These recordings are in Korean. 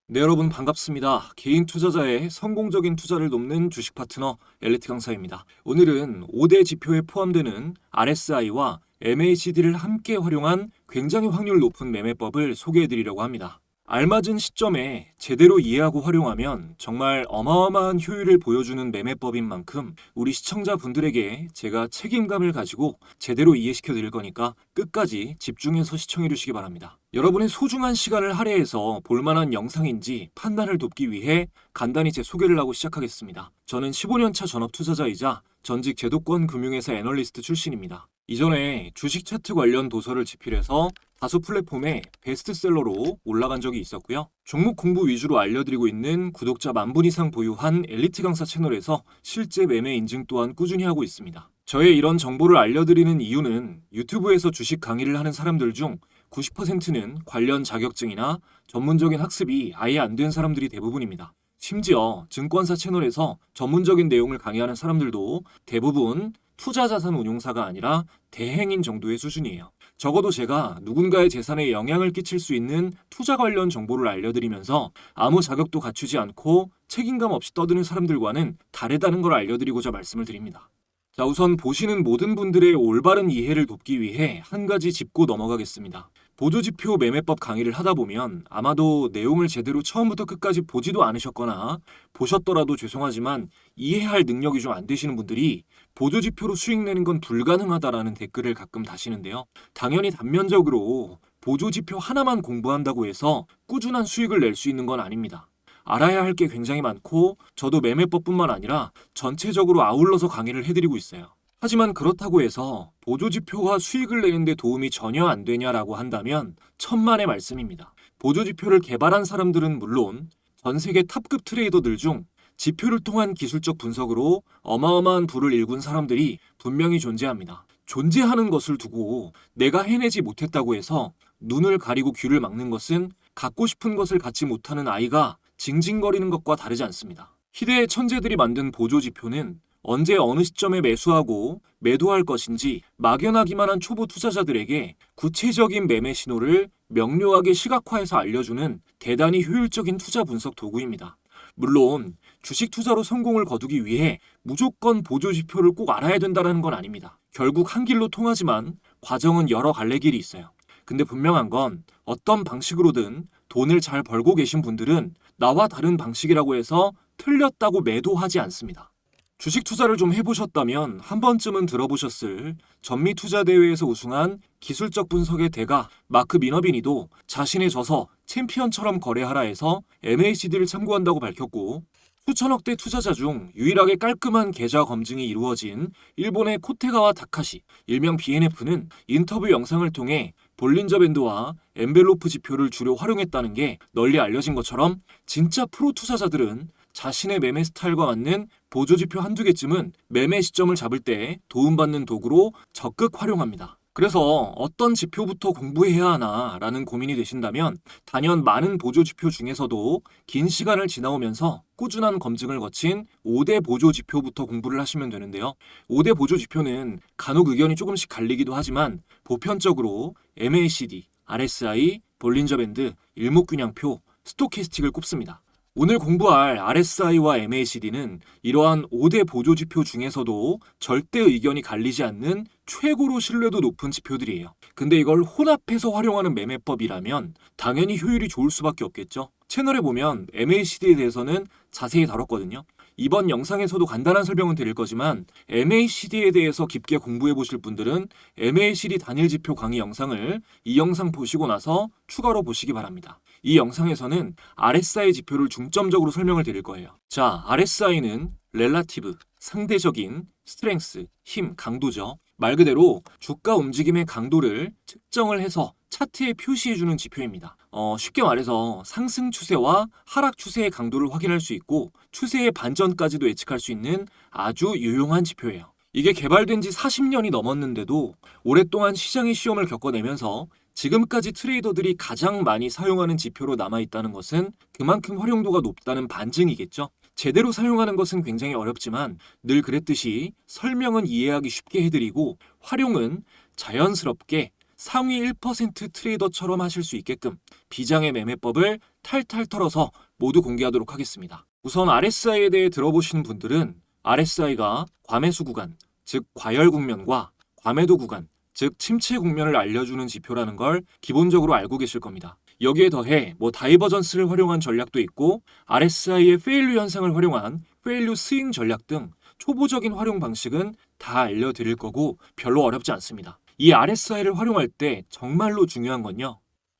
네, 여러분 반갑습니다. 개인 투자자의 성공적인 투자를 돕는 주식 파트너 엘리트 강사입니다. 오늘은 5대 지표에 포함되는 RSI와 MACD를 함께 활용한 굉장히 확률 높은 매매법을 소개해드리려고 합니다. 알맞은 시점에 제대로 이해하고 활용하면 정말 어마어마한 효율을 보여주는 매매법인 만큼 우리 시청자분들에게 제가 책임감을 가지고 제대로 이해시켜 드릴 거니까 끝까지 집중해서 시청해 주시기 바랍니다. 여러분의 소중한 시간을 할애해서 볼만한 영상인지 판단을 돕기 위해 간단히 제 소개를 하고 시작하겠습니다. 저는 15년차 전업 투자자이자 전직 제도권 금융회사 애널리스트 출신입니다. 이전에 주식 차트 관련 도서를 집필해서 다수 플랫폼에 베스트셀러로 올라간 적이 있었고요. 종목 공부 위주로 알려드리고 있는 구독자 10,000분 이상 보유한 엘리트 강사 채널에서 실제 매매 인증 또한 꾸준히 하고 있습니다. 저의 이런 정보를 알려드리는 이유는 유튜브에서 주식 강의를 하는 사람들 중 90%는 관련 자격증이나 전문적인 학습이 아예 안 된 사람들이 대부분입니다. 심지어 증권사 채널에서 전문적인 내용을 강의하는 사람들도 대부분 투자자산 운용사가 아니라 대행인 정도의 수준이에요. 적어도 제가 누군가의 재산에 영향을 끼칠 수 있는 투자 관련 정보를 알려드리면서 아무 자격도 갖추지 않고 책임감 없이 떠드는 사람들과는 다르다는 걸 알려드리고자 말씀을 드립니다. 자, 우선 보시는 모든 분들의 올바른 이해를 돕기 위해 한 가지 짚고 넘어가겠습니다. 보조지표 매매법 강의를 하다 보면 아마도 내용을 제대로 처음부터 끝까지 보지도 않으셨거나 보셨더라도 죄송하지만 이해할 능력이 좀 안 되시는 분들이 보조지표로 수익 내는 건 불가능하다라는 댓글을 가끔 다시는데요. 당연히 단면적으로 보조지표 하나만 공부한다고 해서 꾸준한 수익을 낼 수 있는 건 아닙니다. 알아야 할 게 굉장히 많고 저도 매매법뿐만 아니라 전체적으로 아울러서 강의를 해드리고 있어요. 하지만 그렇다고 해서 보조지표가 수익을 내는데 도움이 전혀 안 되냐라고 한다면 천만의 말씀입니다. 보조지표를 개발한 사람들은 물론 전 세계 탑급 트레이더들 중 지표를 통한 기술적 분석으로 어마어마한 부를 일군 사람들이 분명히 존재합니다. 존재하는 것을 두고 내가 해내지 못했다고 해서 눈을 가리고 귀를 막는 것은 갖고 싶은 것을 갖지 못하는 아이가 징징거리는 것과 다르지 않습니다. 희대의 천재들이 만든 보조지표는 언제 어느 시점에 매수하고 매도할 것인지 막연하기만 한 초보 투자자들에게 구체적인 매매 신호를 명료하게 시각화해서 알려주는 대단히 효율적인 투자 분석 도구입니다. 물론 주식 투자로 성공을 거두기 위해 무조건 보조지표를 꼭 알아야 된다는 건 아닙니다. 결국 한 길로 통하지만 과정은 여러 갈래 길이 있어요. 근데 분명한 건 어떤 방식으로든 돈을 잘 벌고 계신 분들은 나와 다른 방식이라고 해서 틀렸다고 매도하지 않습니다. 주식 투자를 좀 해보셨다면 한 번쯤은 들어보셨을 전미투자대회에서 우승한 기술적 분석의 대가 마크 미너비니도 자신의 저서 챔피언처럼 거래하라 해서 MACD를 참고한다고 밝혔고, 수천억 대 투자자 중 유일하게 깔끔한 계좌 검증이 이루어진 일본의 코테가와 다카시, 일명 BNF는 인터뷰 영상을 통해 볼린저 밴드와 엔벨로프 지표를 주로 활용했다는 게 널리 알려진 것처럼 진짜 프로 투자자들은 자신의 매매 스타일과 맞는 보조지표 한두 개쯤은 매매 시점을 잡을 때 도움받는 도구로 적극 활용합니다. 그래서 어떤 지표부터 공부해야 하나라는 고민이 되신다면 단연 많은 보조지표 중에서도 긴 시간을 지나오면서 꾸준한 검증을 거친 5대 보조지표부터 공부를 하시면 되는데요. 5대 보조지표는 간혹 의견이 조금씩 갈리기도 하지만 보편적으로 MACD, RSI, 볼린저 밴드, 일목균형표, 스토캐스틱을 꼽습니다. 오늘 공부할 RSI와 MACD는 이러한 5대 보조지표 중에서도 절대 의견이 갈리지 않는 최고로 신뢰도 높은 지표들이에요. 근데 이걸 혼합해서 활용하는 매매법이라면 당연히 효율이 좋을 수밖에 없겠죠. 채널에 보면 MACD에 대해서는 자세히 다뤘거든요. 이번 영상에서도 간단한 설명은 드릴 거지만 MACD에 대해서 깊게 공부해 보실 분들은 MACD 단일 지표 강의 영상을 이 영상 보시고 나서 추가로 보시기 바랍니다. 이 영상에서는 RSI 지표를 중점적으로 설명을 드릴 거예요. 자, RSI는 렐라티브, 상대적인 스트렝스, 힘, 강도죠. 말 그대로 주가 움직임의 강도를 측정을 해서 차트에 표시해주는 지표입니다. 쉽게 말해서 상승 추세와 하락 추세의 강도를 확인할 수 있고 추세의 반전까지도 예측할 수 있는 아주 유용한 지표예요. 이게 개발된 지 40년이 넘었는데도 오랫동안 시장의 시험을 겪어내면서 지금까지 트레이더들이 가장 많이 사용하는 지표로 남아있다는 것은 그만큼 활용도가 높다는 반증이겠죠. 제대로 사용하는 것은 굉장히 어렵지만 늘 그랬듯이 설명은 이해하기 쉽게 해드리고 활용은 자연스럽게 상위 1% 트레이더처럼 하실 수 있게끔 비장의 매매법을 탈탈 털어서 모두 공개하도록 하겠습니다. 우선 RSI에 대해 들어보시는 분들은 RSI가 과매수 구간, 즉 과열 국면과 과매도 구간, 즉 침체 국면을 알려주는 지표라는 걸 기본적으로 알고 계실 겁니다. 여기에 더해 다이버전스를 활용한 전략도 있고 RSI의 페일류 현상을 활용한 페일류 스윙 전략 등 초보적인 활용 방식은 다 알려드릴 거고 별로 어렵지 않습니다. 이 RSI를 활용할 때 정말로 중요한 건요,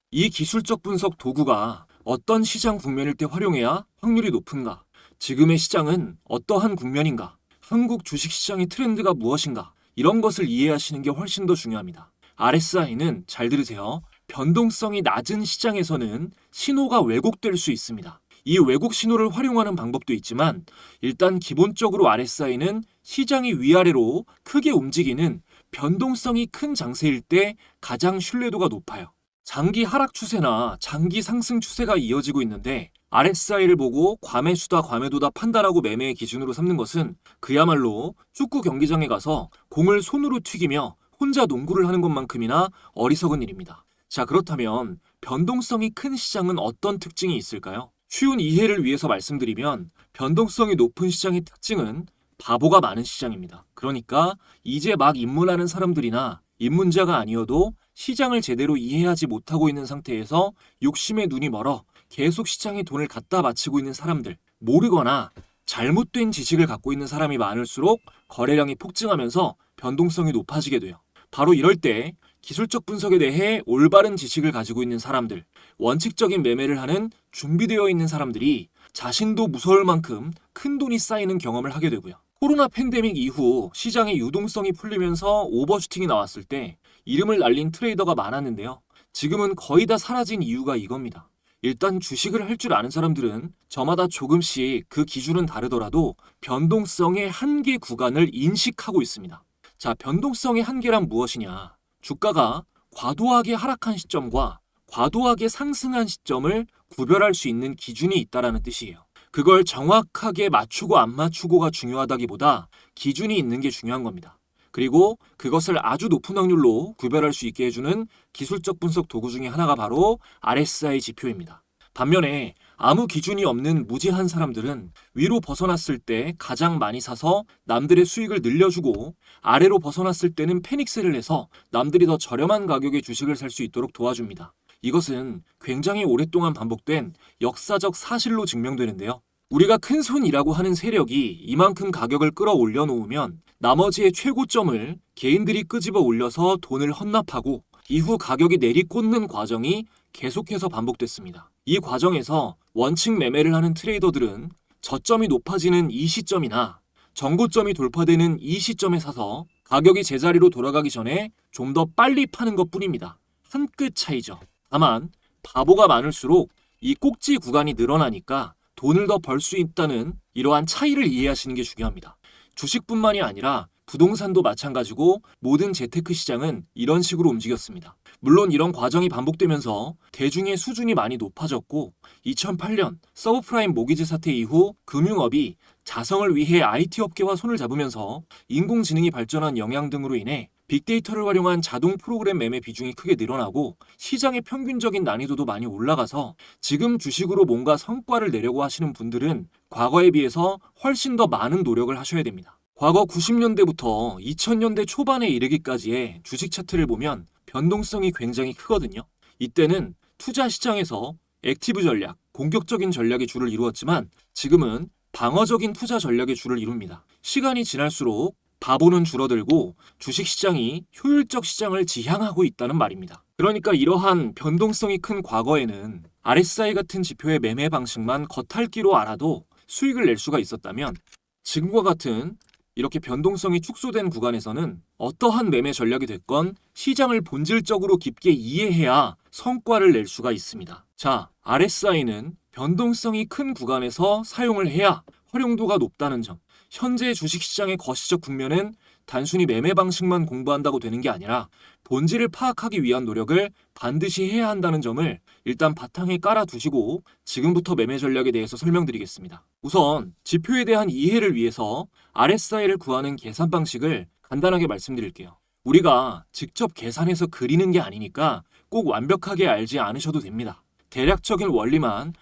이 기술적 분석 도구가 어떤 시장 국면일 때 활용해야 확률이 높은가, 지금의 시장은 어떠한 국면인가, 한국 주식시장의 트렌드가 무엇인가, 이런 것을 이해하시는 게 훨씬 더 중요합니다. RSI는 잘 들으세요. 변동성이 낮은 시장에서는 신호가 왜곡될 수 있습니다. 이 왜곡 신호를 활용하는 방법도 있지만 일단 기본적으로 RSI는 시장이 위아래로 크게 움직이는 변동성이 큰 장세일 때 가장 신뢰도가 높아요. 장기 하락 추세나 장기 상승 추세가 이어지고 있는데 RSI를 보고 과매수다 과매도다 판단하고 매매의 기준으로 삼는 것은 그야말로 축구 경기장에 가서 공을 손으로 튀기며 혼자 농구를 하는 것만큼이나 어리석은 일입니다. 자, 그렇다면 변동성이 큰 시장은 어떤 특징이 있을까요? 쉬운 이해를 위해서 말씀드리면 변동성이 높은 시장의 특징은 바보가 많은 시장입니다. 그러니까 이제 막 입문하는 사람들이나 입문자가 아니어도 시장을 제대로 이해하지 못하고 있는 상태에서 욕심에 눈이 멀어 계속 시장에 돈을 갖다 바치고 있는 사람들, 모르거나 잘못된 지식을 갖고 있는 사람이 많을수록 거래량이 폭증하면서 변동성이 높아지게 돼요. 바로 이럴 때 기술적 분석에 대해 올바른 지식을 가지고 있는 사람들, 원칙적인 매매를 하는 준비되어 있는 사람들이 자신도 무서울 만큼 큰 돈이 쌓이는 경험을 하게 되고요. 코로나 팬데믹 이후 시장의 유동성이 풀리면서 오버슈팅이 나왔을 때 이름을 날린 트레이더가 많았는데요. 지금은 거의 다 사라진 이유가 이겁니다. 일단 주식을 할 줄 아는 사람들은 저마다 조금씩 그 기준은 다르더라도 변동성의 한계 구간을 인식하고 있습니다. 자, 변동성의 한계란 무엇이냐? 주가가 과도하게 하락한 시점과 과도하게 상승한 시점을 구별할 수 있는 기준이 있다는 뜻이에요. 그걸 정확하게 맞추고 안 맞추고가 중요하다기보다 기준이 있는 게 중요한 겁니다. 그리고 그것을 아주 높은 확률로 구별할 수 있게 해주는 기술적 분석 도구 중에 하나가 바로 RSI 지표입니다. 반면에 아무 기준이 없는 무지한 사람들은 위로 벗어났을 때 가장 많이 사서 남들의 수익을 늘려주고 아래로 벗어났을 때는 패닉셀을 해서 남들이 더 저렴한 가격에 주식을 살 수 있도록 도와줍니다. 이것은 굉장히 오랫동안 반복된 역사적 사실로 증명되는데요. 우리가 큰손이라고 하는 세력이 이만큼 가격을 끌어올려 놓으면 나머지의 최고점을 개인들이 끄집어 올려서 돈을 헌납하고 이후 가격이 내리꽂는 과정이 계속해서 반복됐습니다. 이 과정에서 원칙 매매를 하는 트레이더들은 저점이 높아지는 이 시점이나 정고점이 돌파되는 이 시점에 사서 가격이 제자리로 돌아가기 전에 좀 더 빨리 파는 것뿐입니다. 한 끗 차이죠. 다만 바보가 많을수록 이 꼭지 구간이 늘어나니까 돈을 더 벌 수 있다는 이러한 차이를 이해하시는 게 중요합니다. 주식뿐만이 아니라 부동산도 마찬가지고 모든 재테크 시장은 이런 식으로 움직였습니다. 물론 이런 과정이 반복되면서 대중의 수준이 많이 높아졌고 2008년 서브프라임 모기지 사태 이후 금융업이 자성을 위해 IT 업계와 손을 잡으면서 인공지능이 발전한 영향 등으로 인해 빅데이터를 활용한 자동 프로그램 매매 비중이 크게 늘어나고 시장의 평균적인 난이도도 많이 올라가서 지금 주식으로 뭔가 성과를 내려고 하시는 분들은 과거에 비해서 훨씬 더 많은 노력을 하셔야 됩니다. 과거 90년대부터 2000년대 초반에 이르기까지의 주식 차트를 보면 변동성이 굉장히 크거든요. 이때는 투자 시장에서 액티브 전략, 공격적인 전략이 주를 이루었지만 지금은 방어적인 투자 전략의 주를 이룹니다. 시간이 지날수록 바보는 줄어들고 주식시장이 효율적 시장을 지향하고 있다는 말입니다. 그러니까 이러한 변동성이 큰 과거에는 RSI 같은 지표의 매매 방식만 겉핥기로 알아도 수익을 낼 수가 있었다면 지금과 같은 이렇게 변동성이 축소된 구간에서는 어떠한 매매 전략이 됐건 시장을 본질적으로 깊게 이해해야 성과를 낼 수가 있습니다. 자, RSI는 변동성이 큰 구간에서 사용을 해야 활용도가 높다는 점. 현재 주식시장의 거시적 국면은 단순히 매매 방식만 공부한다고 되는 게 아니라 본질을 파악하기 위한 노력을 반드시 해야 한다는 점을 일단 바탕에 깔아두시고 지금부터 매매 전략에 대해서 설명드리겠습니다. 우선 지표에 대한 이해를 위해서 RSI를 구하는 계산 방식을 간단하게 말씀드릴게요. 우리가 직접 계산해서 그리는 게 아니니까 꼭 완벽하게 알지 않으셔도 됩니다. 대략적인 원리만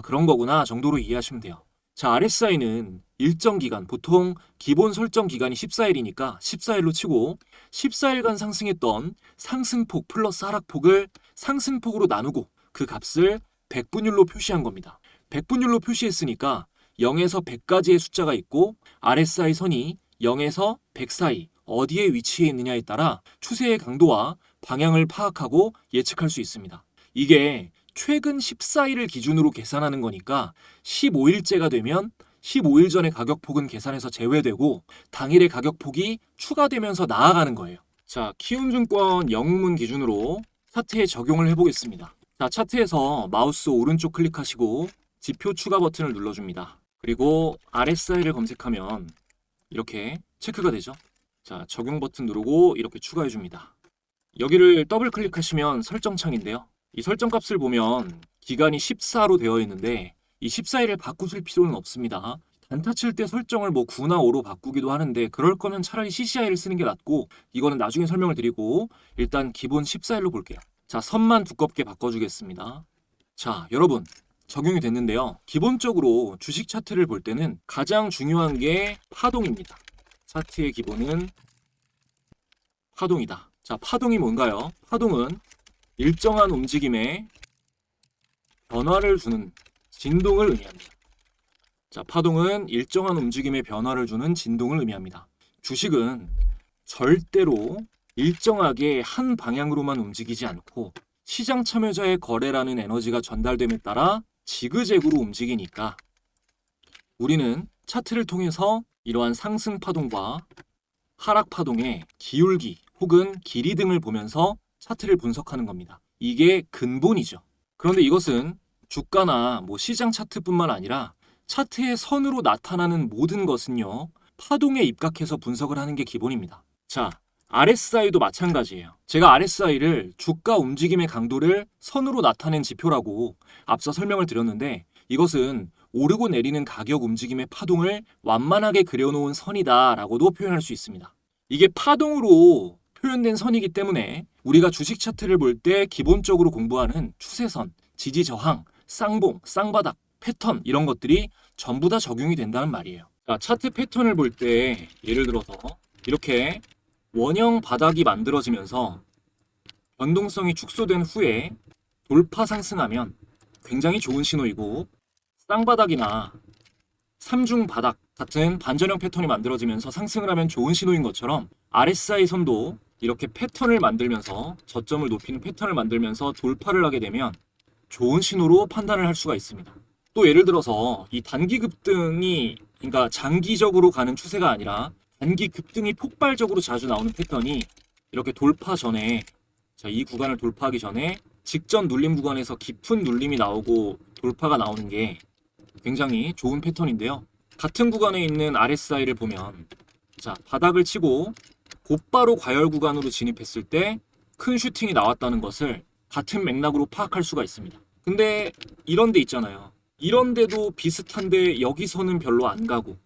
그런 거구나 정도로 이해하시면 돼요. 자, RSI는 일정 기간, 보통 기본 설정 기간이 14일이니까 14일로 치고 14일간 상승했던 상승폭 플러스 하락폭을 상승폭으로 나누고 그 값을 백분율로 표시한 겁니다. 백분율로 표시했으니까 0에서 100까지의 숫자가 있고 RSI 선이 0에서 100 사이 어디에 위치해 있느냐에 따라 추세의 강도와 방향을 파악하고 예측할 수 있습니다. 이게 최근 14일을 기준으로 계산하는 거니까 15일째가 되면 15일 전의 가격폭은 계산해서 제외되고 당일의 가격폭이 추가되면서 나아가는 거예요. 자, 키움증권 영문 기준으로 차트에 적용을 해보겠습니다. 자, 차트에서 마우스 오른쪽 클릭하시고 지표 추가 버튼을 눌러줍니다. 그리고 RSI를 검색하면 이렇게 체크가 되죠. 자, 적용 버튼 누르고 이렇게 추가해줍니다. 여기를 더블 클릭하시면 설정창인데요. 이 설정 값을 보면 기간이 14로 되어 있는데 이 14일을 바꾸실 필요는 없습니다. 단타 칠 때 설정을 9나 5로 바꾸기도 하는데 그럴 거면 차라리 CCI를 쓰는 게 낫고 이거는 나중에 설명을 드리고 일단 기본 14일로 볼게요. 자, 선만 두껍게 바꿔주겠습니다. 자, 여러분 적용이 됐는데요. 기본적으로 주식 차트를 볼 때는 가장 중요한 게 파동입니다. 차트의 기본은 파동이다. 자, 파동이 뭔가요? 파동은 일정한 움직임에 변화를 주는 진동을 의미합니다. 자, 파동은 일정한 움직임에 변화를 주는 진동을 의미합니다. 주식은 절대로 일정하게 한 방향으로만 움직이지 않고 시장 참여자의 거래라는 에너지가 전달됨에 따라 지그재그로 움직이니까 우리는 차트를 통해서 이러한 상승 파동과 하락 파동의 기울기 혹은 길이 등을 보면서 차트를 분석하는 겁니다. 이게 근본이죠. 그런데 이것은 주가나 시장 차트뿐만 아니라 차트의 선으로 나타나는 모든 것은요, 파동에 입각해서 분석을 하는 게 기본입니다. 자, RSI도 마찬가지예요. 제가 RSI를 주가 움직임의 강도를 선으로 나타낸 지표라고 앞서 설명을 드렸는데 이것은 오르고 내리는 가격 움직임의 파동을 완만하게 그려놓은 선이다라고도 표현할 수 있습니다. 이게 파동으로 표현된 선이기 때문에 우리가 주식 차트를 볼 때 기본적으로 공부하는 추세선, 지지 저항, 쌍봉, 쌍바닥, 패턴 이런 것들이 전부 다 적용이 된다는 말이에요. 자, 차트 패턴을 볼 때 예를 들어서 이렇게 원형 바닥이 만들어지면서 변동성이 축소된 후에 돌파 상승하면 굉장히 좋은 신호이고 쌍바닥이나 삼중 바닥 같은 반전형 패턴이 만들어지면서 상승을 하면 좋은 신호인 것처럼 RSI 선도 이렇게 패턴을 만들면서 저점을 높이는 패턴을 만들면서 돌파를 하게 되면 좋은 신호로 판단을 할 수가 있습니다. 또 예를 들어서 이 단기 급등이 그러니까 장기적으로 가는 추세가 아니라 단기 급등이 폭발적으로 자주 나오는 패턴이 이렇게 돌파 전에 이 구간을 돌파하기 전에 직전 눌림 구간에서 깊은 눌림이 나오고 돌파가 나오는 게 굉장히 좋은 패턴인데요. 같은 구간에 있는 RSI를 보면 바닥을 치고 곧바로 과열 구간으로 진입했을 때 큰 슈팅이 나왔다는 것을 같은 맥락으로 파악할 수가 있습니다. 근데 이런 데 있잖아요. 이런 데도 비슷한데 여기서는 별로 안 가고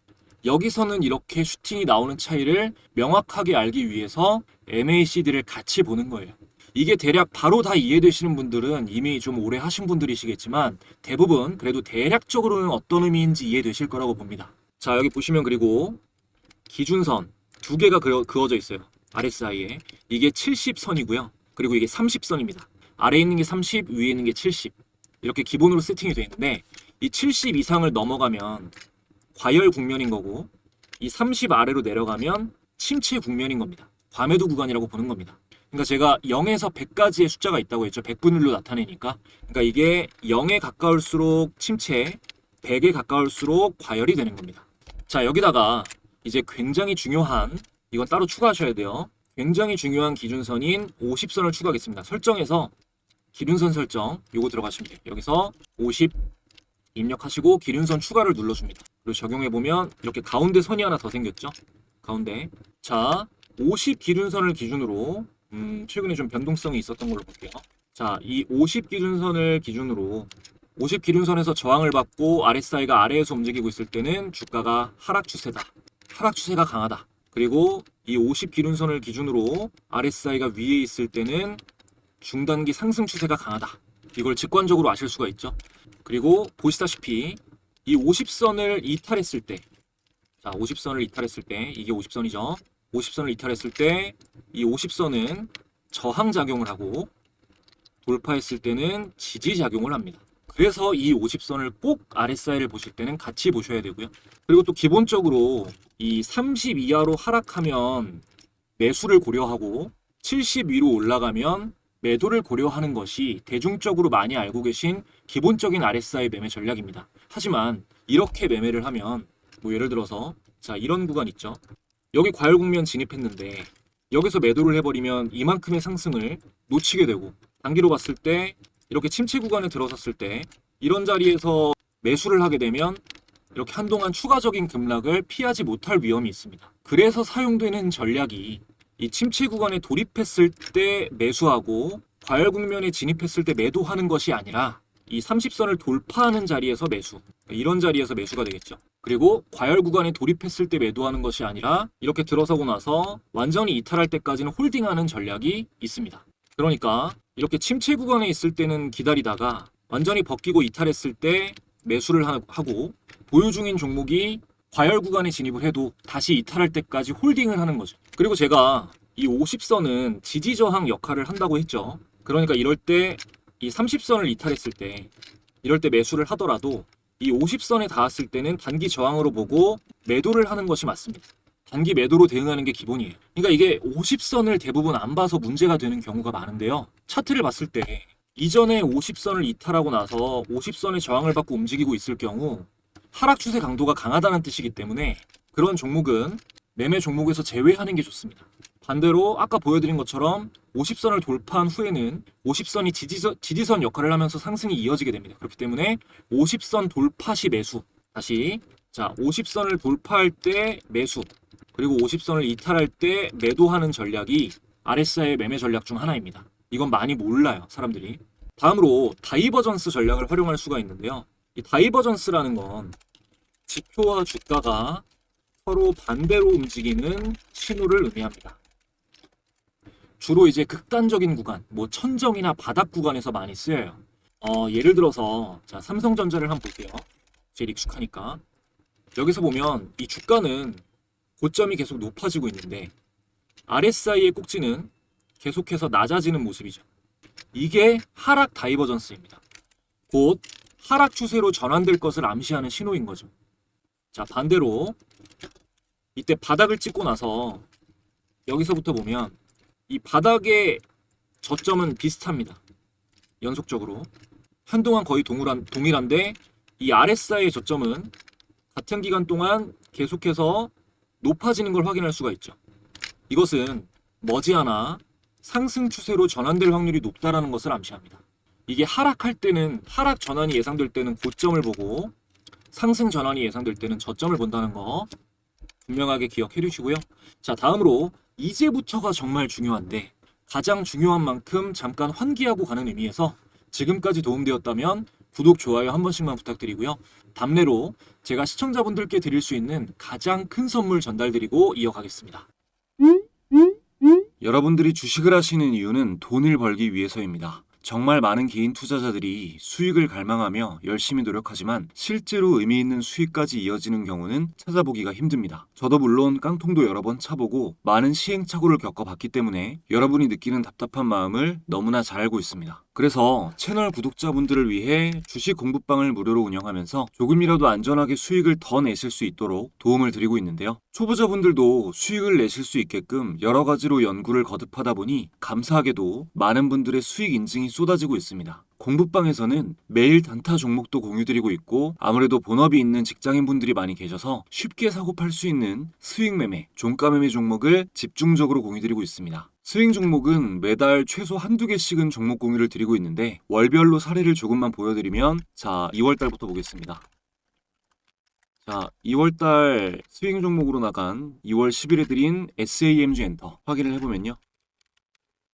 여기서는 이렇게 슈팅이 나오는 차이를 명확하게 알기 위해서 MACD를 같이 보는 거예요. 이게 대략 바로 다 이해되시는 분들은 이미 좀 오래 하신 분들이시겠지만 대부분 그래도 대략적으로는 어떤 의미인지 이해되실 거라고 봅니다. 자, 여기 보시면 그리고 기준선 두 개가 그어져 있어요. RSI에. 이게 70선이고요. 그리고 이게 30선입니다. 아래에 있는 게 30, 위에 있는 게 70. 이렇게 기본으로 세팅이 되어 있는데 이 70 이상을 넘어가면 과열 국면인 거고 이 30 아래로 내려가면 침체 국면인 겁니다. 과매도 구간이라고 보는 겁니다. 그러니까 제가 0에서 100까지의 숫자가 있다고 했죠. 100분율로 나타내니까. 그러니까 이게 0에 가까울수록 침체, 100에 가까울수록 과열이 되는 겁니다. 자, 여기다가 이제 굉장히 중요한, 이건 따로 추가하셔야 돼요. 굉장히 중요한 기준선인 50선을 추가하겠습니다. 설정에서 기준선 설정, 요거 들어가시면 돼요. 여기서 50 입력하시고 기준선 추가를 눌러줍니다. 그리고 적용해보면 이렇게 가운데 선이 하나 더 생겼죠? 가운데. 자, 50 기준선을 기준으로 최근에 좀 변동성이 있었던 걸로 볼게요. 자, 이 50 기준선을 기준으로 50 기준선에서 저항을 받고 RSI가 아래에서 움직이고 있을 때는 주가가 하락 추세다. 하락 추세가 강하다. 그리고 이 50 기준선을 기준으로 RSI가 위에 있을 때는 중단기 상승 추세가 강하다. 이걸 직관적으로 아실 수가 있죠. 그리고 보시다시피 이 50선을 이탈했을 때, 자 50선을 이탈했을 때, 이게 50선이죠. 50선을 이탈했을 때 이 50선은 저항작용을 하고 돌파했을 때는 지지작용을 합니다. 그래서 이 50선을 꼭 RSI를 보실 때는 같이 보셔야 되고요. 그리고 또 기본적으로 이 30 이하로 하락하면 매수를 고려하고 70 위로 올라가면 매도를 고려하는 것이 대중적으로 많이 알고 계신 기본적인 RSI 매매 전략입니다. 하지만 이렇게 매매를 하면 뭐 예를 들어서 자 이런 구간 있죠. 여기 과열 국면 진입했는데 여기서 매도를 해버리면 이만큼의 상승을 놓치게 되고 단기로 봤을 때 이렇게 침체 구간에 들어섰을 때 이런 자리에서 매수를 하게 되면 이렇게 한동안 추가적인 급락을 피하지 못할 위험이 있습니다. 그래서 사용되는 전략이 이 침체 구간에 돌입했을 때 매수하고 과열 국면에 진입했을 때 매도하는 것이 아니라 이 30선을 돌파하는 자리에서 매수, 이런 자리에서 매수가 되겠죠. 그리고 과열 구간에 돌입했을 때 매도하는 것이 아니라 이렇게 들어서고 나서 완전히 이탈할 때까지는 홀딩하는 전략이 있습니다. 그러니까 이렇게 침체 구간에 있을 때는 기다리다가 완전히 벗기고 이탈했을 때 매수를 하고 보유 중인 종목이 과열 구간에 진입을 해도 다시 이탈할 때까지 홀딩을 하는 거죠. 그리고 제가 이 50선은 지지 저항 역할을 한다고 했죠. 그러니까 이럴 때 이 30선을 이탈했을 때 이럴 때 매수를 하더라도 이 50선에 닿았을 때는 단기 저항으로 보고 매도를 하는 것이 맞습니다. 단기 매도로 대응하는 게 기본이에요. 그러니까 이게 50선을 대부분 안 봐서 문제가 되는 경우가 많은데요. 차트를 봤을 때 이전에 50선을 이탈하고 나서 50선의 저항을 받고 움직이고 있을 경우 하락 추세 강도가 강하다는 뜻이기 때문에 그런 종목은 매매 종목에서 제외하는 게 좋습니다. 반대로 아까 보여드린 것처럼 50선을 돌파한 후에는 50선이 지지선 역할을 하면서 상승이 이어지게 됩니다. 그렇기 때문에 50선 돌파 시 매수, 다시 자 50선을 돌파할 때 매수, 그리고 50선을 이탈할 때 매도하는 전략이 RSI의 매매 전략 중 하나입니다. 이건 많이 몰라요, 사람들이. 다음으로 다이버전스 전략을 활용할 수가 있는데요. 이 다이버전스라는 건 지표와 주가가 서로 반대로 움직이는 신호를 의미합니다. 주로 이제 극단적인 구간, 뭐 천정이나 바닥 구간에서 많이 쓰여요. 예를 들어서 자 삼성전자를 한번 볼게요. 제일 익숙하니까. 여기서 보면 이 주가는 고점이 계속 높아지고 있는데 RSI의 꼭지는 계속해서 낮아지는 모습이죠. 이게 하락 다이버전스입니다. 곧 하락 추세로 전환될 것을 암시하는 신호인 거죠. 자 반대로 이때 바닥을 찍고 나서 여기서부터 보면 이 바닥의 저점은 비슷합니다. 연속적으로 한동안 거의 동일한데 이 RSI의 저점은 같은 기간 동안 계속해서 높아지는 걸 확인할 수가 있죠. 이것은 머지않아 상승 추세로 전환될 확률이 높다라는 것을 암시합니다. 이게 하락할 때는 하락 전환이 예상될 때는 고점을 보고 상승 전환이 예상될 때는 저점을 본다는 거 분명하게 기억해 주시고요. 자 다음으로 이제부터가 정말 중요한데 가장 중요한 만큼 잠깐 환기하고 가는 의미에서 지금까지 도움되었다면 구독, 좋아요 한 번씩만 부탁드리고요. 답례로 제가 시청자분들께 드릴 수 있는 가장 큰 선물 전달드리고 이어가겠습니다. 여러분들이 주식을 하시는 이유는 돈을 벌기 위해서입니다. 정말 많은 개인 투자자들이 수익을 갈망하며 열심히 노력하지만 실제로 의미 있는 수익까지 이어지는 경우는 찾아보기가 힘듭니다. 저도 물론 깡통도 여러 번 차보고 많은 시행착오를 겪어봤기 때문에 여러분이 느끼는 답답한 마음을 너무나 잘 알고 있습니다. 그래서 채널 구독자분들을 위해 주식 공부방을 무료로 운영하면서 조금이라도 안전하게 수익을 더 내실 수 있도록 도움을 드리고 있는데요. 초보자분들도 수익을 내실 수 있게끔 여러 가지로 연구를 거듭하다 보니 감사하게도 많은 분들의 수익 인증이 쏟아지고 있습니다. 공부방에서는 매일 단타 종목도 공유드리고 있고 아무래도 본업이 있는 직장인분들이 많이 계셔서 쉽게 사고팔 수 있는 스윙 매매, 종가 매매 종목을 집중적으로 공유드리고 있습니다. 스윙 종목은 매달 최소 한두 개씩은 종목 공유를 드리고 있는데 월별로 사례를 조금만 보여드리면 자 2월달부터 보겠습니다. 자 2월달 스윙 종목으로 나간 2월 10일에 드린 SAMG 엔터 확인을 해보면요.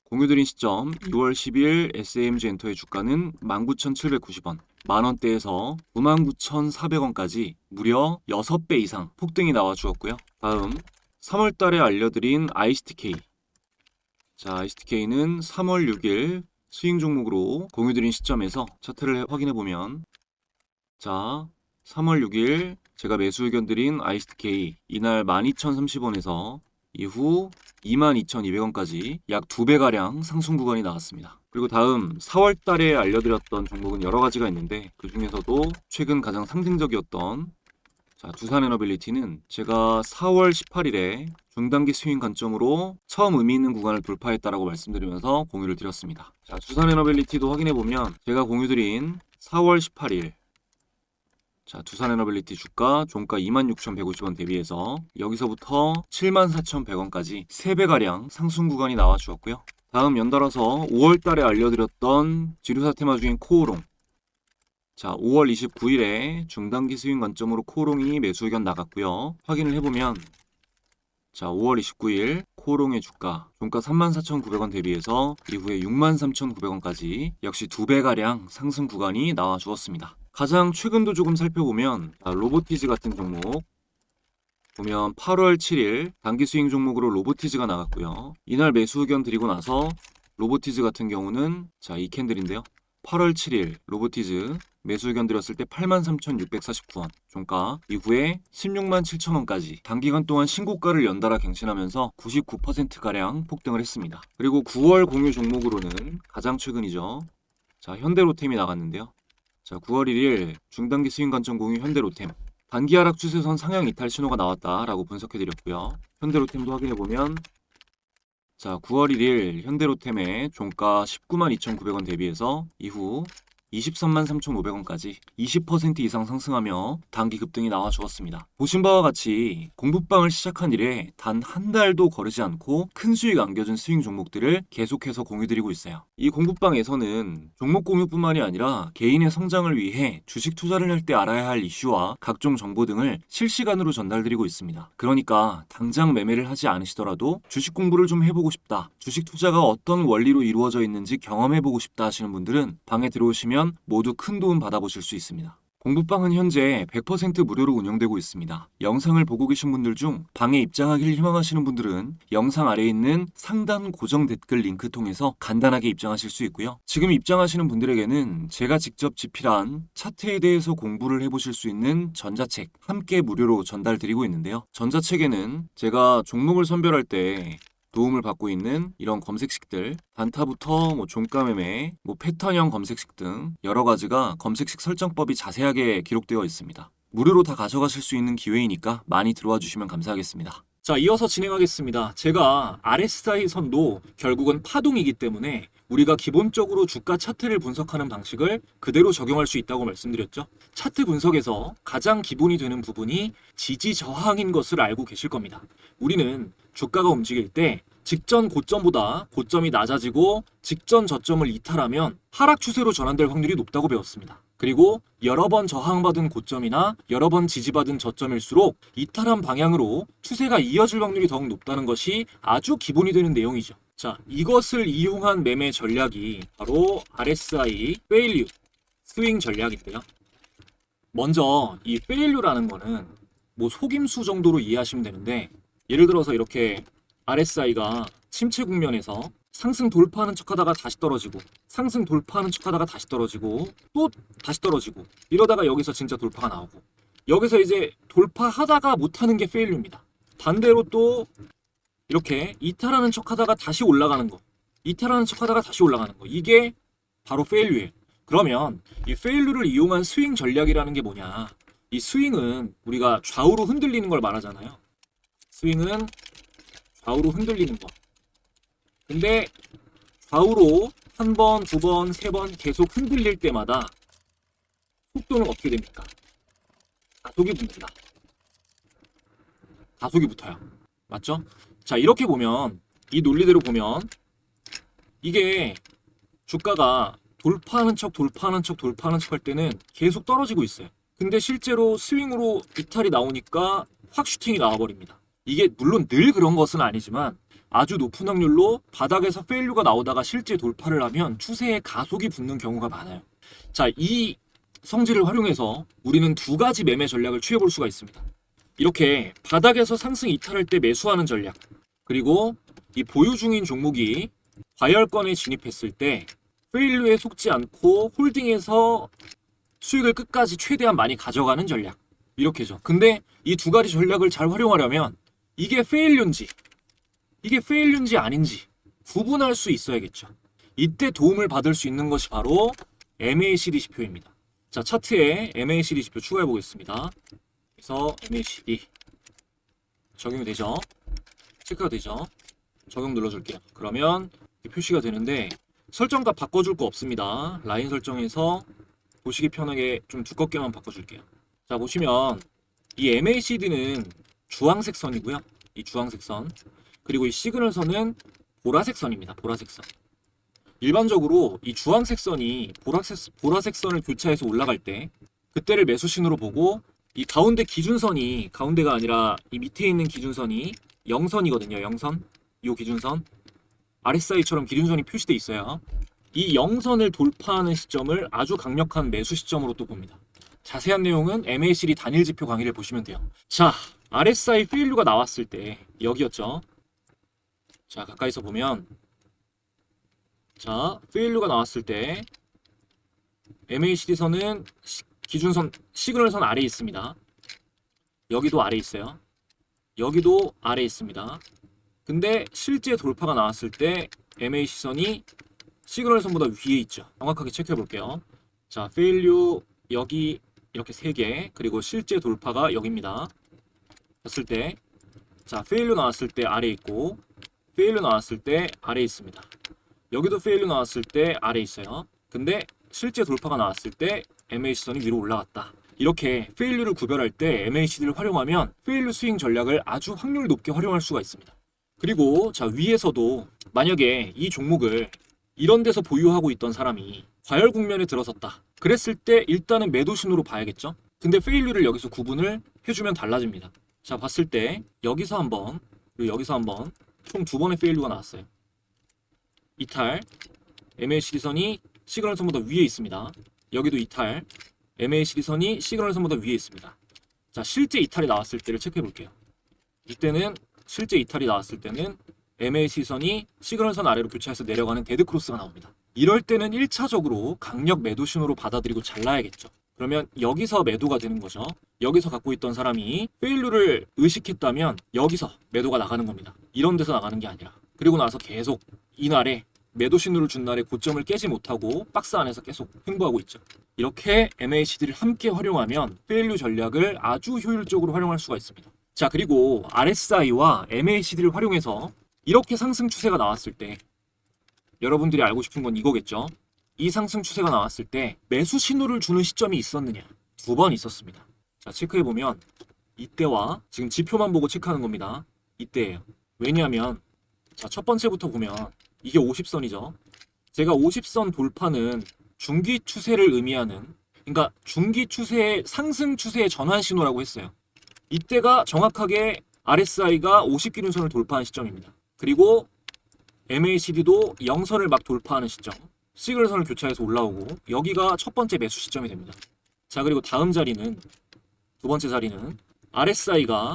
공유드린 시점 2월 10일 SAMG 엔터의 주가는 19,790원, 만원대에서 99,400원까지 무려 6배 이상 폭등이 나와 주었고요. 다음 3월 달에 알려드린 ICTK. 자, ICTK는 3월 6일 스윙 종목으로 공유드린 시점에서 차트를 확인해보면, 자, 3월 6일 제가 매수 의견 드린 ICTK 이날 12,030원에서 이후 22,200원까지 약 2배가량 상승 구간이 나왔습니다. 그리고 다음 4월 달에 알려드렸던 종목은 여러 가지가 있는데 그 중에서도 최근 가장 상징적이었던 두산에너빌리티는 제가 4월 18일에 중단기 스윙 관점으로 처음 의미 있는 구간을 돌파했다라고 말씀드리면서 공유를 드렸습니다. 자, 두산에너빌리티도 확인해보면 제가 공유드린 4월 18일 두산에너빌리티 주가 종가 26,150원 대비해서 여기서부터 74,100원까지 3배가량 상승 구간이 나와 주었고요. 다음 연달아서 5월 달에 알려드렸던 지루사 테마 중인 코오롱. 자, 5월 29일에 중단기 스윙 관점으로 코오롱이 매수 의견 나갔고요. 확인을 해보면 자, 5월 29일 코오롱의 주가 종가 34,900원 대비해서 이후에 63,900원까지 역시 2배가량 상승 구간이 나와 주었습니다. 가장 최근도 조금 살펴보면 로보티즈 같은 종목 보면 8월 7일 단기 스윙 종목으로 로보티즈가 나갔고요. 이날 매수 의견 드리고 나서 로보티즈 같은 경우는 자, 이 캔들인데요. 8월 7일 로보티즈 매수 의견 드렸을 때 83,649원 종가 이후에 167,000원까지 단기간 동안 신고가를 연달아 갱신하면서 99%가량 폭등을 했습니다. 그리고 9월 공유 종목으로는 가장 최근이죠. 자, 현대로템이 나갔는데요. 자, 9월 1일 중단기 스윙 관점 공유 현대로템 단기 하락 추세선 상향 이탈 신호가 나왔다라고 분석해드렸고요. 현대로템도 확인해보면 자, 9월 1일 현대로템의 종가 192,900원 대비해서 이후 233,500원까지 20% 이상 상승하며 단기 급등이 나와 주었습니다. 보신 바와 같이 공부방을 시작한 이래 단 한 달도 거르지 않고 큰 수익 안겨준 스윙 종목들을 계속해서 공유드리고 있어요. 이 공부방에서는 종목 공유뿐만이 아니라 개인의 성장을 위해 주식 투자를 할 때 알아야 할 이슈와 각종 정보 등을 실시간으로 전달드리고 있습니다. 그러니까 당장 매매를 하지 않으시더라도 주식 공부를 좀 해보고 싶다, 주식 투자가 어떤 원리로 이루어져 있는지 경험해보고 싶다 하시는 분들은 방에 들어오시면 모두 큰 도움 받아보실 수 있습니다. 공부방은 현재 100% 무료로 운영되고 있습니다. 영상을 보고 계신 분들 중 방에 입장하기를 희망하시는 분들은 영상 아래에 있는 상단 고정 댓글 링크 통해서 간단하게 입장하실 수 있고요. 지금 입장하시는 분들에게는 제가 직접 집필한 차트에 대해서 공부를 해보실 수 있는 전자책 함께 무료로 전달드리고 있는데요. 전자책에는 제가 종목을 선별할 때 도움을 받고 있는 이런 검색식들, 단타부터 종가매매, 패턴형 검색식 등 여러 가지가 검색식 설정법이 자세하게 기록되어 있습니다. 무료로 다 가져가실 수 있는 기회이니까 많이 들어와 주시면 감사하겠습니다. 자, 이어서 진행하겠습니다. 제가 RSI 선도 결국은 파동이기 때문에 우리가 기본적으로 주가 차트를 분석하는 방식을 그대로 적용할 수 있다고 말씀드렸죠. 차트 분석에서 가장 기본이 되는 부분이 지지 저항인 것을 알고 계실 겁니다. 우리는 주가가 움직일 때 직전 고점보다 고점이 낮아지고 직전 저점을 이탈하면 하락 추세로 전환될 확률이 높다고 배웠습니다. 그리고 여러 번 저항받은 고점이나 여러 번 지지받은 저점일수록 이탈한 방향으로 추세가 이어질 확률이 더욱 높다는 것이 아주 기본이 되는 내용이죠. 자, 이것을 이용한 매매 전략이 바로 RSI 페일류 스윙 전략인데요. 먼저 이 페일류라는 거는 속임수 정도로 이해하시면 되는데, 예를 들어서 이렇게 RSI가 침체 국면에서 상승 돌파하는 척하다가 다시 떨어지고, 상승 돌파하는 척하다가 다시 떨어지고, 또 다시 떨어지고, 이러다가 여기서 진짜 돌파가 나오고, 여기서 이제 돌파하다가 못하는 게 페일류입니다. 반대로 또 이렇게 이탈하는 척하다가 다시 올라가는 거, 이탈하는 척하다가 다시 올라가는 거, 이게 바로 페일류예요. 그러면 이 페일류를 이용한 스윙 전략이라는 게 뭐냐? 이 스윙은 우리가 좌우로 흔들리는 걸 말하잖아요. 스윙은 좌우로 흔들리는 거. 근데 좌우로 한 번, 두 번, 세 번 계속 흔들릴 때마다 속도는 어떻게 됩니까? 가속이 붙는다. 가속이 붙어요. 맞죠? 자, 이렇게 보면, 이 논리대로 보면 이게 주가가 돌파하는 척 할 때는 계속 떨어지고 있어요. 근데 실제로 스윙으로 이탈이 나오니까 확 슈팅이 나와버립니다. 이게 물론 늘 그런 것은 아니지만 아주 높은 확률로 바닥에서 페일류가 나오다가 실제 돌파를 하면 추세에 가속이 붙는 경우가 많아요. 자, 이 성질을 활용해서 우리는 두 가지 매매 전략을 취해볼 수가 있습니다. 이렇게 바닥에서 상승 이탈할 때 매수하는 전략, 그리고 이 보유 중인 종목이 과열권에 진입했을 때 페일류에 속지 않고 홀딩해서 수익을 끝까지 최대한 많이 가져가는 전략, 이렇게죠. 근데 이 두 가지 전략을 잘 활용하려면 이게 페일류인지 아닌지 구분할 수 있어야겠죠. 이때 도움을 받을 수 있는 것이 바로 MACD 지표입니다. 자, 차트에 MACD 지표 추가해 보겠습니다. 그래서 MACD 적용이 되죠. 체크가 되죠. 적용 눌러줄게요. 그러면 표시가 되는데 설정값 바꿔줄 거 없습니다. 라인 설정에서 보시기 편하게 좀 두껍게만 바꿔줄게요. 자, 보시면 이 MACD는 주황색 선이고요. 이 주황색 선, 그리고 이 시그널 선은 보라색 선입니다. 보라색 선. 일반적으로 이 주황색 선이 보라색 선을 교차해서 올라갈 때 그때를 매수 신호로 보고, 이 가운데 기준선이, 가운데가 아니라 이 밑에 있는 기준선이 0선이거든요. 0선. 요 기준선. RSI처럼 기준선이 표시돼 있어요. 이 0선을 돌파하는 시점을 아주 강력한 매수 시점으로 또 봅니다. 자세한 내용은 MACD 단일 지표 강의를 보시면 돼요. 자, RSI 페일류가 나왔을 때 여기였죠. 자, 가까이서 보면, 자, 페일류가 나왔을 때 MACD 선은 기준선, 시그널 선 아래에 있습니다. 여기도 아래에 있어요. 여기도 아래에 있습니다. 근데 실제 돌파가 나왔을 때 MACD 선이 시그널 선보다 위에 있죠. 정확하게 체크해 볼게요. 자, 페일류 여기 이렇게 3개, 그리고 실제 돌파가 여기입니다. 했을 때, 자, 페일류 나왔을 때 아래에 있고, 페일류 나왔을 때 아래에 있습니다. 여기도 페일류 나왔을 때 아래에 있어요. 근데 실제 돌파가 나왔을 때 MACD선이 위로 올라갔다. 이렇게 페일류를 구별할 때 MACD를 활용하면 페일류 스윙 전략을 아주 확률 높게 활용할 수가 있습니다. 그리고 자, 위에서도 만약에 이 종목을 이런 데서 보유하고 있던 사람이 과열 국면에 들어섰다. 그랬을 때 일단은 매도 신호로 봐야겠죠. 근데 페일류를 여기서 구분을 해주면 달라집니다. 자, 봤을 때 여기서 한번, 그리고 여기서 한번, 총 2번의 페일류가 나왔어요. 이탈, MACD 선이 시그널 선보다 위에 있습니다. 여기도 이탈, MACD 선이 시그널 선보다 위에 있습니다. 자, 실제 이탈이 나왔을 때를 체크해 볼게요. 이때는 실제 이탈이 나왔을 때는 MACD 선이 시그널 선 아래로 교차해서 내려가는 데드크로스가 나옵니다. 이럴 때는 1차적으로 강력 매도 신호로 받아들이고 잘라야겠죠. 그러면 여기서 매도가 되는 거죠. 여기서 갖고 있던 사람이 페일류를 의식했다면 여기서 매도가 나가는 겁니다. 이런 데서 나가는 게 아니라. 그리고 나서 계속 이날에 매도 신호를 준 날에 고점을 깨지 못하고 박스 안에서 계속 횡보하고 있죠. 이렇게 MACD를 함께 활용하면 페일류 전략을 아주 효율적으로 활용할 수가 있습니다. 자, 그리고 RSI와 MACD를 활용해서 이렇게 상승 추세가 나왔을 때 여러분들이 알고 싶은 건 이거겠죠. 이 상승 추세가 나왔을 때 매수 신호를 주는 시점이 있었느냐? 2번 있었습니다. 자, 체크해보면 이때와 지금 지표만 보고 체크하는 겁니다. 이때예요. 왜냐하면 자, 첫 번째부터 보면 이게 50선이죠. 제가 50선 돌파는 중기 추세를 의미하는, 그러니까 중기 추세의 상승 추세의 전환 신호라고 했어요. 이때가 정확하게 RSI가 50기준선을 돌파한 시점입니다. 그리고 MACD도 0선을 막 돌파하는 시점, 시그널선을 교차해서 올라오고 여기가 첫 번째 매수 시점이 됩니다. 자, 그리고 다음 자리는, 두 번째 자리는 RSI가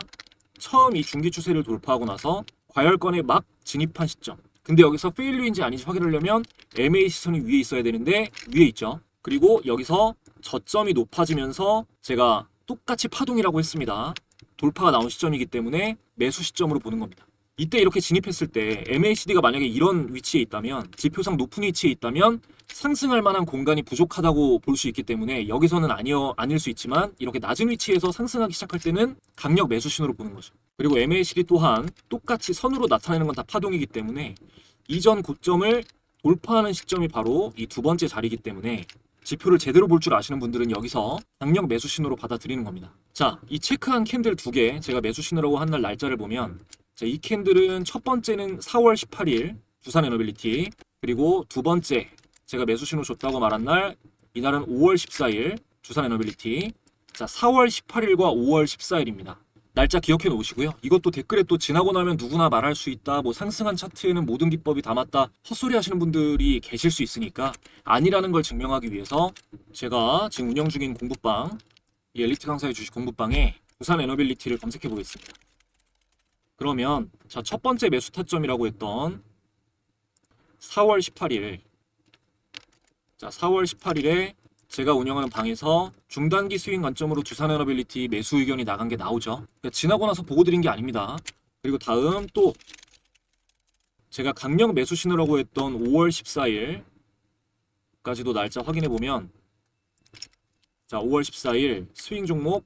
처음 이 중기 추세를 돌파하고 나서 과열권에 막 진입한 시점. 근데 여기서 페일류인지 아닌지 확인하려면 MAC선이 위에 있어야 되는데 위에 있죠. 그리고 여기서 저점이 높아지면서 제가 똑같이 파동이라고 했습니다. 돌파가 나온 시점이기 때문에 매수 시점으로 보는 겁니다. 이때 이렇게 진입했을 때 MACD가 만약에 이런 위치에 있다면, 지표상 높은 위치에 있다면 상승할 만한 공간이 부족하다고 볼 수 있기 때문에 여기서는 아닐 수 있지만 이렇게 낮은 위치에서 상승하기 시작할 때는 강력 매수 신호로 보는 거죠. 그리고 MACD 또한 똑같이 선으로 나타내는 건 다 파동이기 때문에 이전 고점을 돌파하는 시점이 바로 이 두 번째 자리이기 때문에 지표를 제대로 볼 줄 아시는 분들은 여기서 강력 매수 신호로 받아들이는 겁니다. 자, 이 체크한 캔들 2개, 제가 매수 신호라고 한 날 날짜를 보면, 자, 이 캔들은 첫 번째는 4월 18일 두산 에너빌리티, 그리고 두 번째 제가 매수 신호 줬다고 말한 날, 이날은 5월 14일 두산 에너빌리티. 자, 4월 18일과 5월 14일입니다. 날짜 기억해 놓으시고요. 이것도 댓글에 또 지나고 나면 누구나 말할 수 있다, 뭐 상승한 차트에는 모든 기법이 다 맞다, 헛소리 하시는 분들이 계실 수 있으니까 아니라는 걸 증명하기 위해서 제가 지금 운영 중인 공부방, 이 엘리트 강사의 주식 공부방에 두산 에너빌리티를 검색해 보겠습니다. 그러면 자, 첫 번째 매수 타점이라고 했던 4월 18일. 자, 4월 18일에 제가 운영하는 방에서 중단기 스윙 관점으로 두산 에너빌리티 매수 의견이 나간 게 나오죠. 그러니까 지나고 나서 보고 드린 게 아닙니다. 그리고 다음 또 제가 강력 매수 신호라고 했던 5월 14일까지도 날짜 확인해 보면 자, 5월 14일 스윙 종목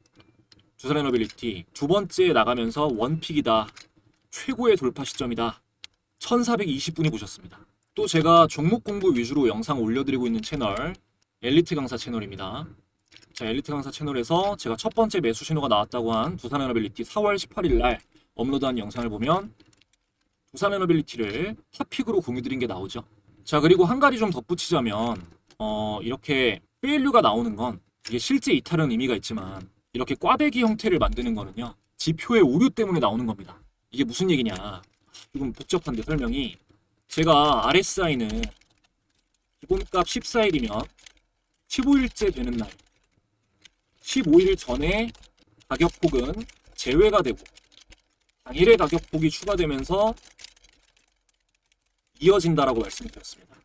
두산 에너빌리티 두 번째 나가면서 원픽이다. 최고의 돌파 시점이다. 1420분이 보셨습니다. 또 제가 종목 공부 위주로 영상 올려드리고 있는 채널 엘리트 강사 채널입니다. 자, 엘리트 강사 채널에서 제가 첫 번째 매수 신호가 나왔다고 한 두산 에너빌리티 4월 18일 날 업로드한 영상을 보면 두산 에너빌리티를 탑픽으로 공유드린 게 나오죠. 자, 그리고 한 가지 좀 덧붙이자면 이렇게 페일류가 나오는 건 이게 실제 이탈은 의미가 있지만 이렇게 꽈배기 형태를 만드는 거는요, 지표의 오류 때문에 나오는 겁니다. 이게 무슨 얘기냐, 조금 복잡한데 설명이, 제가 RSI는 기본값 14일이면 15일째 되는 날 15일 전에 가격폭은 제외가 되고 당일의 가격폭이 추가되면서 이어진다라고 말씀드렸습니다.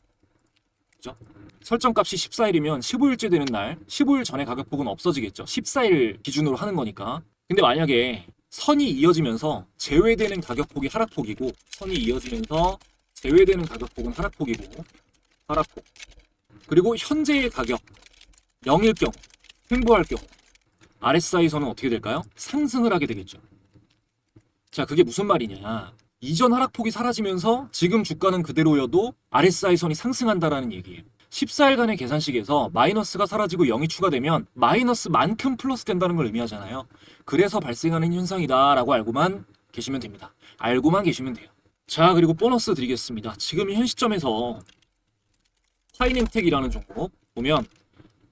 그죠? 설정값이 14일이면 15일째 되는 날 15일 전에 가격폭은 없어지겠죠. 14일 기준으로 하는 거니까. 근데 만약에 선이 이어지면서 제외되는 가격폭이 하락폭이고 선이 이어지면서 제외되는 가격폭은 하락폭이고 하락폭, 그리고 현재의 가격 0일 경우, 횡보할 경우 RSI선은 어떻게 될까요? 상승을 하게 되겠죠. 자, 그게 무슨 말이냐, 이전 하락폭이 사라지면서 지금 주가는 그대로여도 RSI선이 상승한다라는 얘기예요. 14일간의 계산식에서 마이너스가 사라지고 0이 추가되면 마이너스만큼 플러스 된다는 걸 의미하잖아요. 그래서 발생하는 현상이다 라고 알고만 계시면 됩니다. 알고만 계시면 돼요. 자, 그리고 보너스 드리겠습니다. 지금 현 시점에서 파이낸텍이라는 종목 보면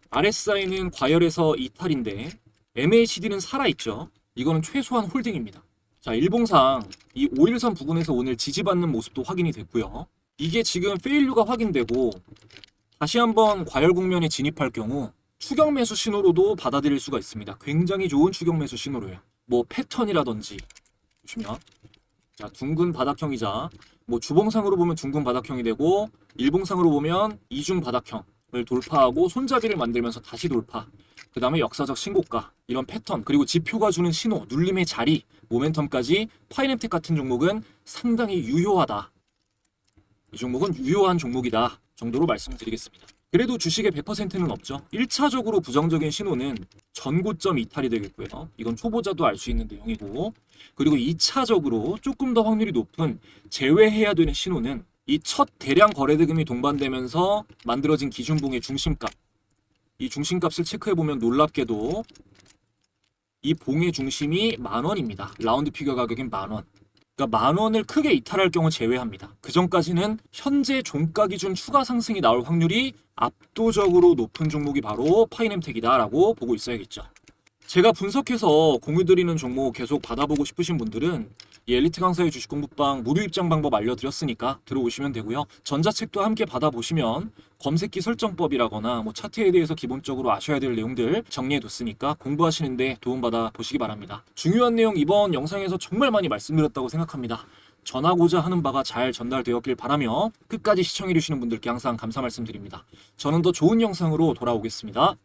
RSI는 과열에서 이탈인데 MACD는 살아있죠. 이거는 최소한 홀딩입니다. 자, 일봉상 이 5일선 부근에서 오늘 지지받는 모습도 확인이 됐고요. 이게 지금 페일류가 확인되고 다시 한번 과열 국면에 진입할 경우 추격 매수 신호로도 받아들일 수가 있습니다. 굉장히 좋은 추격 매수 신호로요. 뭐 패턴이라든지 보시면 자, 둥근 바닥형이자 뭐 주봉상으로 보면 둥근 바닥형이 되고 일봉상으로 보면 이중 바닥형을 돌파하고 손잡이를 만들면서 다시 돌파, 그 다음에 역사적 신고가, 이런 패턴, 그리고 지표가 주는 신호, 눌림의 자리, 모멘텀까지 파이낸텍 같은 종목은 상당히 유효하다. 이 종목은 유효한 종목이다 정도로 말씀드리겠습니다. 그래도 주식의 100%는 없죠. 1차적으로 부정적인 신호는 전고점 이탈이 되겠고요. 이건 초보자도 알 수 있는 내용이고, 그리고 2차적으로 조금 더 확률이 높은 제외해야 되는 신호는 이 첫 대량 거래대금이 동반되면서 만들어진 기준봉의 중심값, 이 중심값을 체크해보면 놀랍게도 이 봉의 중심이 10,000원입니다. 라운드 피겨 가격인 10,000원. 그러니까 10,000원을 크게 이탈할 경우 제외합니다. 그 전까지는 현재 종가 기준 추가 상승이 나올 확률이 압도적으로 높은 종목이 바로 파이낸텍이다라고 보고 있어야겠죠. 제가 분석해서 공유드리는 종목 계속 받아보고 싶으신 분들은 이 엘리트 강사의 주식 공부방 무료 입장 방법 알려드렸으니까 들어오시면 되고요. 전자책도 함께 받아보시면 검색기 설정법이라거나 뭐 차트에 대해서 기본적으로 아셔야 될 내용들 정리해뒀으니까 공부하시는데 도움받아 보시기 바랍니다. 중요한 내용 이번 영상에서 정말 많이 말씀드렸다고 생각합니다. 전하고자 하는 바가 잘 전달되었길 바라며 끝까지 시청해주시는 분들께 항상 감사 말씀드립니다. 저는 더 좋은 영상으로 돌아오겠습니다.